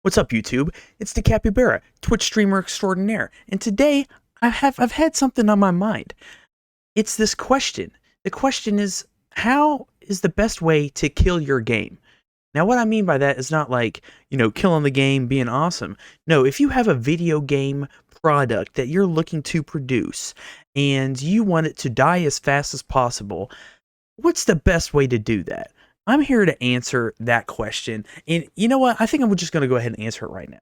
What's up, YouTube? It's the Capybara, Twitch streamer extraordinaire, and today I've had something on my mind. It's this question. The question is, how is the best way to kill your game? Now, what I mean by that is not like, killing the game, being awesome. No, if you have a video game product that you're looking to produce and you want it to die as fast as possible, what's the best way to do that? I'm here to answer that question. And you know what? I think I'm just going to go ahead and answer it right now.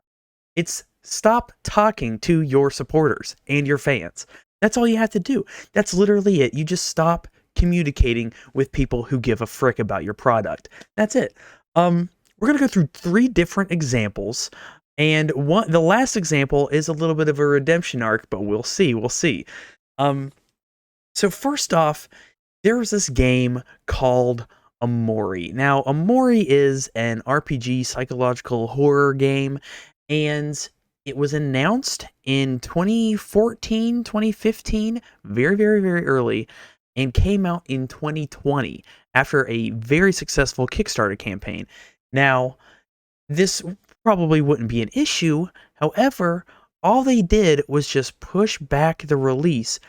It's stop talking to your supporters and your fans. That's all you have to do. That's literally it. You just stop communicating with people who give a frick about your product. That's it. We're going to go through 3 different examples. And the last example is a little bit of a redemption arc, but we'll see. We'll see. So first off, there's this game called OMORI. Now, OMORI is an RPG psychological horror game, and it was announced in 2014, 2015, very, very, very early, and came out in 2020 after a very successful Kickstarter campaign. Now, this probably wouldn't be an issue. However, all they did was just push back the release,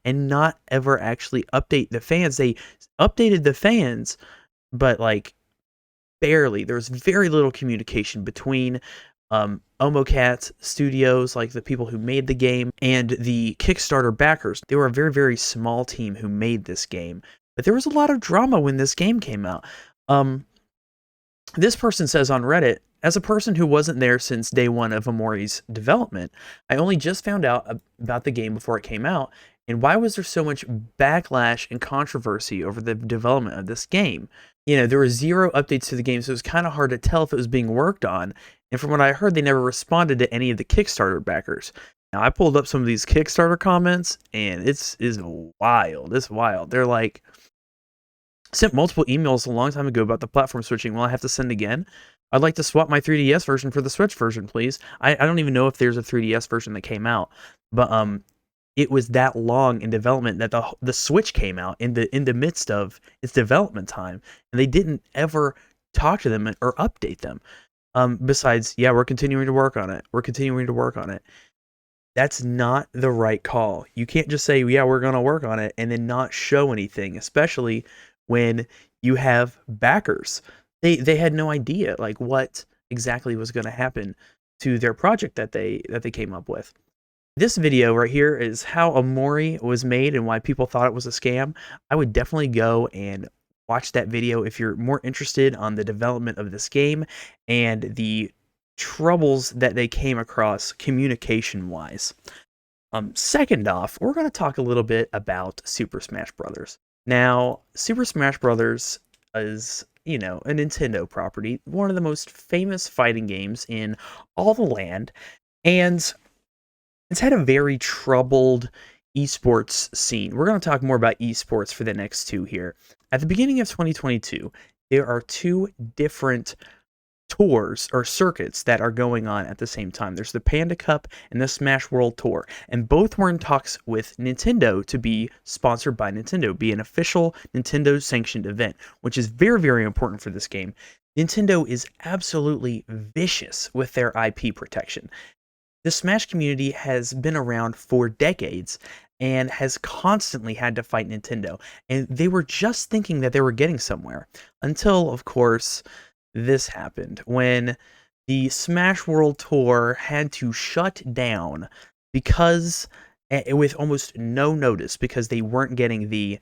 and not ever actually update the fans. They updated the fans, but like barely. There's very little communication between OMOCAT Studios, like the people who made the game, and the Kickstarter backers. They were a very, very small team who made this game, but there was a lot of drama when this game came out. This person says on Reddit, as a person who wasn't there since day one of OMORI's development, I only just found out about the game before it came out, and why was there so much backlash and controversy over the development of this game? There were 0 updates to the game, so it was kind of hard to tell if it was being worked on, and from what I heard, they never responded to any of the Kickstarter backers. Now, I pulled up some of these Kickstarter comments, and it's wild. It's wild. They're like, sent multiple emails a long time ago about the platform switching. Will I have to send again? I'd like to swap my 3DS version for the Switch version, please. I don't even know if there's a 3DS version that came out, but it was that long in development that the Switch came out in the midst of its development time, and they didn't ever talk to them or update them. Besides, yeah, we're continuing to work on it. We're continuing to work on it. That's not the right call. You can't just say, yeah, we're going to work on it, and then not show anything, especially when you have backers. They had no idea like what exactly was going to happen to their project that they came up with. This video right here is how OMORI was made and why people thought it was a scam. I would definitely go and watch that video if you're more interested on the development of this game and the troubles that they came across communication wise. Second off, we're going to talk a little bit about Super Smash Bros. Now, Super Smash Bros. Is, a Nintendo property, one of the most famous fighting games in all the land, and it's had a very troubled esports scene. We're going to talk more about esports for the next 2 here. At the beginning of 2022, there are 2 different tours or circuits that are going on at the same time. There's the Panda Cup and the Smash World Tour, and both were in talks with Nintendo to be sponsored by Nintendo, be an official Nintendo sanctioned event, which is very, very important for this game. Nintendo is absolutely vicious with their IP protection. The Smash community has been around for decades and has constantly had to fight Nintendo, and they were just thinking that they were getting somewhere until, of course, this happened when the Smash World Tour had to shut down because with almost no notice, because they weren't getting the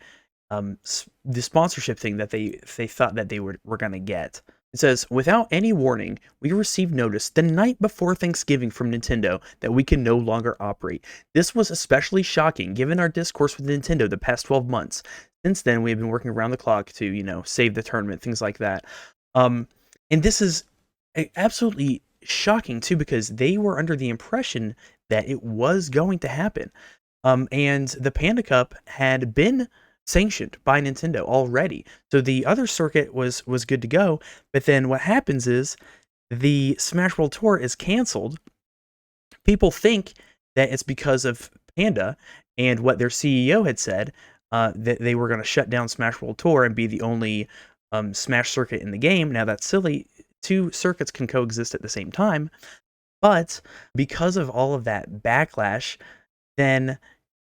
sponsorship thing that they thought that they were going to get. It says, without any warning, we received notice the night before Thanksgiving from Nintendo that we can no longer operate. This was especially shocking given our discourse with Nintendo the past 12 months. Since then, we have been working around the clock to, save the tournament, things like that. And this is absolutely shocking, too, because they were under the impression that it was going to happen. And the Panda Cup had been sanctioned by Nintendo already. So the other circuit was good to go. But then what happens is the Smash World Tour is canceled. People think that it's because of Panda and what their CEO had said, that they were going to shut down Smash World Tour and be the only Smash circuit in the game. Now, that's silly. two circuits can coexist at the same time. But because of all of that backlash, then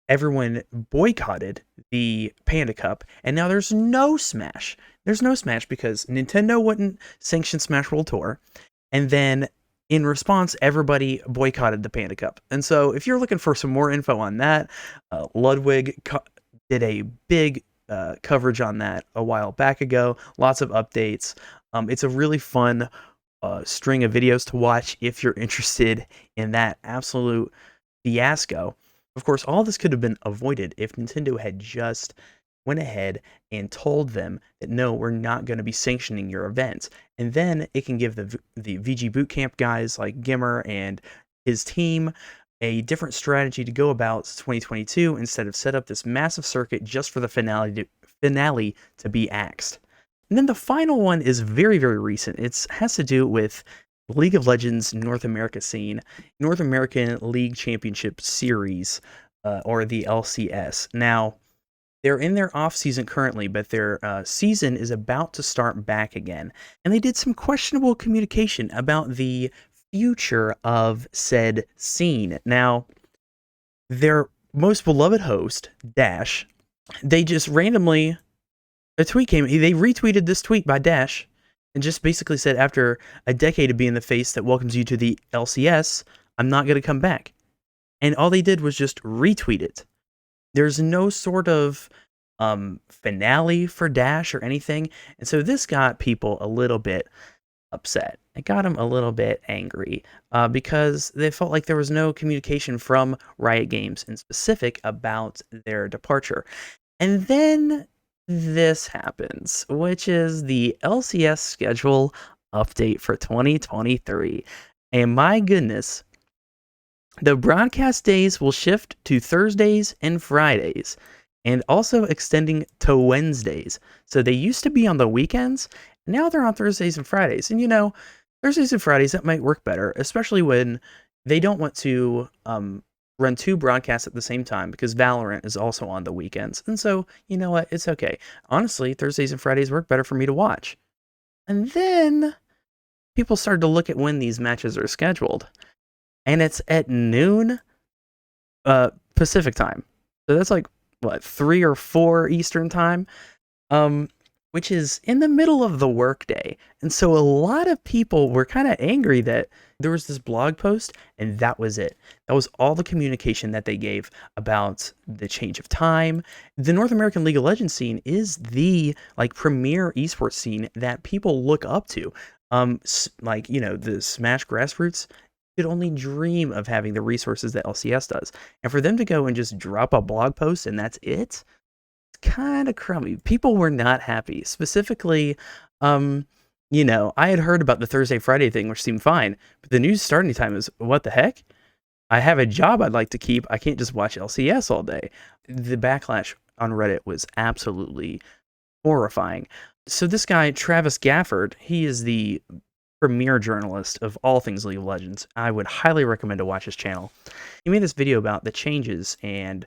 everyone boycotted the Panda Cup, and now there's no Smash. There's no Smash because Nintendo wouldn't sanction Smash World Tour, and then in response, everybody boycotted the Panda Cup. And so, if you're looking for some more info on that, Ludwig did a big coverage on that a while back ago. Lots of updates. It's a really fun string of videos to watch if you're interested in that absolute fiasco. Of course, all this could have been avoided if Nintendo had just went ahead and told them that no, we're not going to be sanctioning your events. And then it can give the VG Bootcamp guys like Gimmer and his team a different strategy to go about 2022 instead of set up this massive circuit just for the finale to be axed. And then the final one is very, very recent. It has to do with League of Legends North America scene, North American League Championship Series, or the LCS. Now, they're in their off season currently, but their season is about to start back again. And they did some questionable communication about the future of said scene. Now, their most beloved host, Dash, they just randomly, a tweet came, they retweeted this tweet by Dash and just basically said, after a decade of being the face that welcomes you to the LCS, I'm not going to come back. And all they did was just retweet it. There's no sort of finale for Dash or anything. And so this got people a little bit upset. It got them a little bit angry because they felt like there was no communication from Riot Games in specific about their departure. And then this happens, which is the LCS schedule update for 2023. And my goodness, the broadcast days will shift to Thursdays and Fridays, and also extending to Wednesdays. So they used to be on the weekends, now they're on Thursdays and Fridays. And you know, Thursdays and Fridays, that might work better, especially when they don't want to run two broadcasts at the same time because Valorant is also on the weekends. And so, you know what? It's okay. Honestly, Thursdays and Fridays work better for me to watch. And then people started to look at when these matches are scheduled, and it's at noon Pacific time. So that's like what, 3 or 4 Eastern time, which is in the middle of the workday. And so a lot of people were kind of angry that there was this blog post and that was it. That was all the communication that they gave about the change of time. The North American League of Legends scene is the like premier esports scene that people look up to. Like, you know, the Smash grassroots could only dream of having the resources that LCS does. And for them to go and just drop a blog post and that's it, it's kind of crummy. People were not happy. Specifically, you know, I had heard about the Thursday Friday thing, which seemed fine, but the news starting time is what the heck? I have a job I'd like to keep. I can't just watch LCS all day. The backlash on Reddit was absolutely horrifying. So this guy, Travis Gafford, he is the premier journalist of all things League of Legends. I would highly recommend to watch his channel. He made this video about the changes and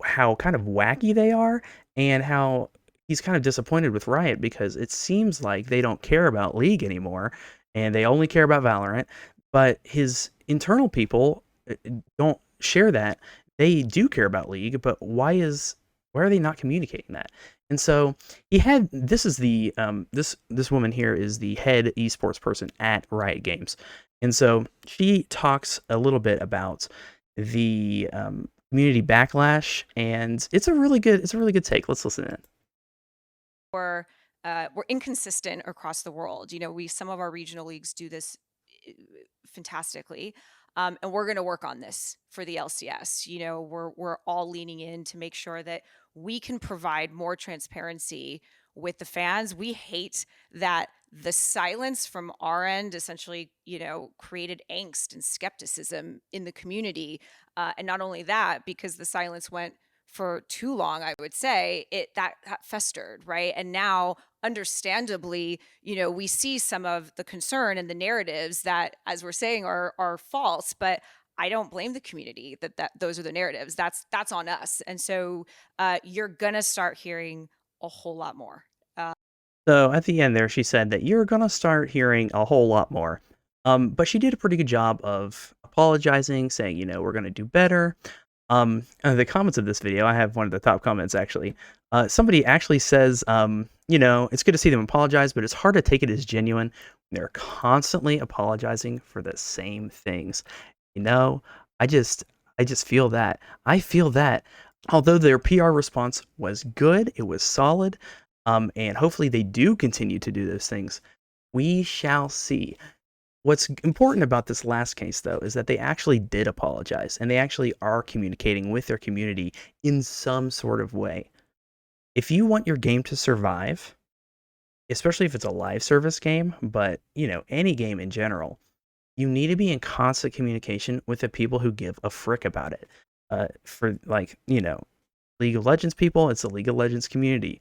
how kind of wacky they are, and how he's kind of disappointed with Riot because it seems like they don't care about League anymore and they only care about Valorant. But his internal people don't share that. They do care about League, but why are they not communicating that? And so he had, this is the this woman here is the head esports person at Riot Games, and so she talks a little bit about the community backlash, and it's a really good take. Let's listen in. We're inconsistent across the world. You know, some of our regional leagues do this fantastically. And we're going to work on this for the LCS. You know, we're all leaning in to make sure that we can provide more transparency with the fans. We hate that the silence from our end essentially, you know, created angst and skepticism in the community. And not only that, because the silence went for too long, I would say, that festered, right? And now, understandably, you know, we see some of the concern and the narratives that, as we're saying, are false. But I don't blame the community that those are the narratives. That's on us. And so you're gonna start hearing a whole lot more. So at the end there, she said that you're gonna start hearing a whole lot more. But she did a pretty good job of apologizing, saying, we're gonna do better. The comments of this video, I have one of the top comments actually. Somebody actually says, it's good to see them apologize, but it's hard to take it as genuine. They're constantly apologizing for the same things. You know, I just, I just feel that. I feel that. Although their PR response was good, it was solid, and hopefully they do continue to do those things. We shall see. What's important about this last case, though, is that they actually did apologize and they actually are communicating with their community in some sort of way. If you want your game to survive, especially if it's a live service game, but any game in general, you need to be in constant communication with the people who give a frick about it. For League of Legends people, it's the League of Legends community.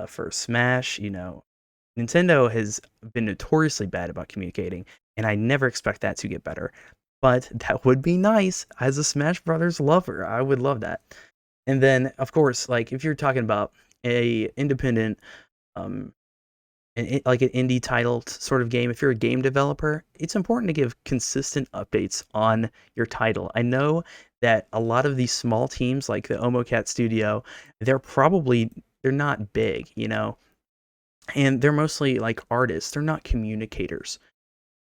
For Smash, Nintendo has been notoriously bad about communicating, and I never expect that to get better. But that would be nice as a Smash Brothers lover. I would love that. And then, of course, like if you're talking about a independent, um, like an indie title sort of game, if you're a game developer, it's important to give consistent updates on your title. I know that a lot of these small teams, like the OmoCat Studio, they're not big, and they're mostly like artists. They're not communicators.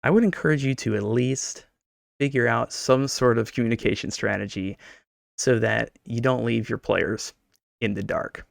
I would encourage you to at least figure out some sort of communication strategy so that you don't leave your players in the dark.